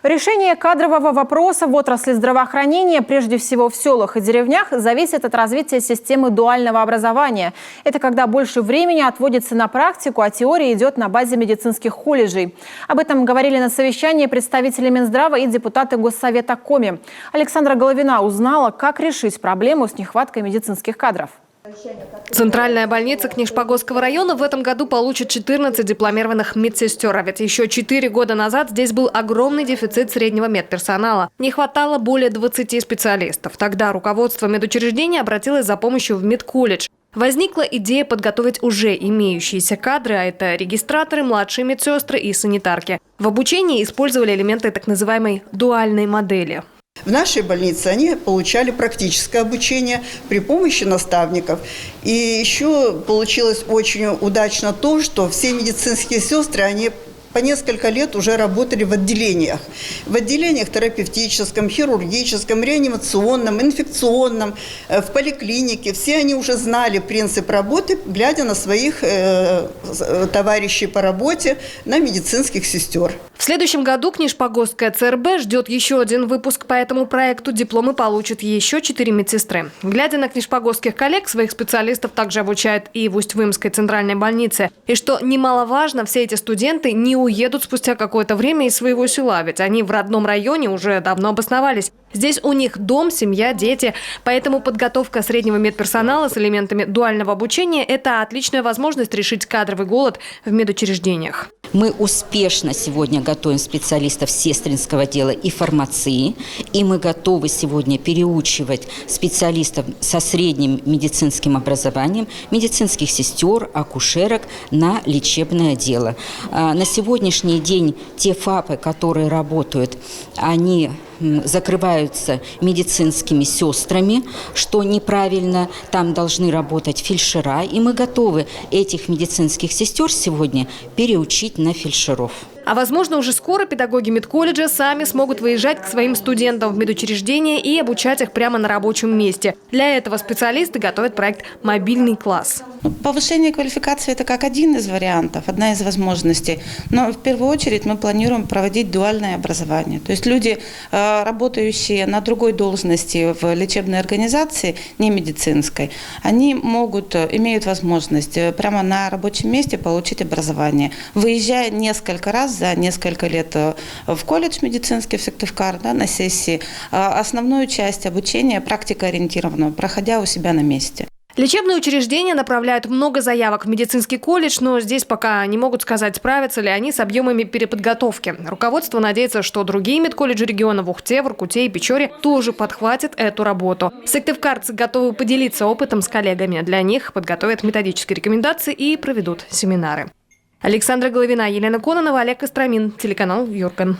Решение кадрового вопроса в отрасли здравоохранения, прежде всего в селах и деревнях, зависит от развития системы дуального образования. Это когда больше времени отводится на практику, а теория идет на базе медицинских колледжей. Об этом говорили на совещании представители Минздрава и депутаты Госсовета Коми. Александра Головина узнала, как решить проблему с нехваткой медицинских кадров. Центральная больница Книжпогосского района в этом году получит 14 дипломированных медсестер. А ведь еще 4 года назад здесь был огромный дефицит среднего медперсонала. Не хватало более 20 специалистов. Тогда руководство медучреждения обратилось за помощью в медколледж. Возникла идея подготовить уже имеющиеся кадры, а это регистраторы, младшие медсестры и санитарки. В обучении использовали элементы так называемой дуальной модели. В нашей больнице они получали практическое обучение при помощи наставников. И еще получилось очень удачно то, что все медицинские сестры, они по несколько лет уже работали в отделениях. В отделениях терапевтическом, хирургическом, реанимационном, инфекционном, в поликлинике. Все они уже знали принцип работы, глядя на своих товарищей по работе, на медицинских сестер. В следующем году Книжпогосская ЦРБ ждет еще один выпуск по этому проекту. Дипломы получат еще 4 медсестры. Глядя на книжпогосских коллег, своих специалистов также обучают и в Усть-Вымской центральной больнице. И что немаловажно, все эти студенты не уедут спустя какое-то время из своего села, ведь они в родном районе уже давно обосновались. Здесь у них дом, семья, дети. Поэтому подготовка среднего медперсонала с элементами дуального обучения – это отличная возможность решить кадровый голод в медучреждениях. Мы успешно сегодня готовим специалистов сестринского дела и фармации. И мы готовы сегодня переучивать специалистов со средним медицинским образованием, медицинских сестер, акушерок на лечебное дело. На сегодняшний день те ФАПы, которые работают, они закрываются медицинскими сестрами, что неправильно. Там должны работать фельдшера. И мы готовы этих медицинских сестер сегодня переучить на фельдшеров. А возможно, уже скоро педагоги медколледжа сами смогут выезжать к своим студентам в медучреждения и обучать их прямо на рабочем месте. Для этого специалисты готовят проект «Мобильный класс». Повышение квалификации – это как один из вариантов, одна из возможностей. Но в первую очередь мы планируем проводить дуальное образование. То есть люди, работающие на другой должности в лечебной организации, не медицинской, они имеют возможность прямо на рабочем месте получить образование, выезжая несколько раз за несколько лет в колледж медицинский в Сыктывкар, на сессии, основную часть обучения практикоориентированного, проходя у себя на месте. Лечебные учреждения направляют много заявок в медицинский колледж, но здесь пока не могут сказать, справятся ли они с объемами переподготовки. Руководство надеется, что другие медколледжи региона в Ухте, Воркуте и Печоре тоже подхватят эту работу. Сыктывкарцы готовы поделиться опытом с коллегами. Для них подготовят методические рекомендации и проведут семинары. Александра Головина, Елена Кононова, Олег Костромин, телеканал Юрган.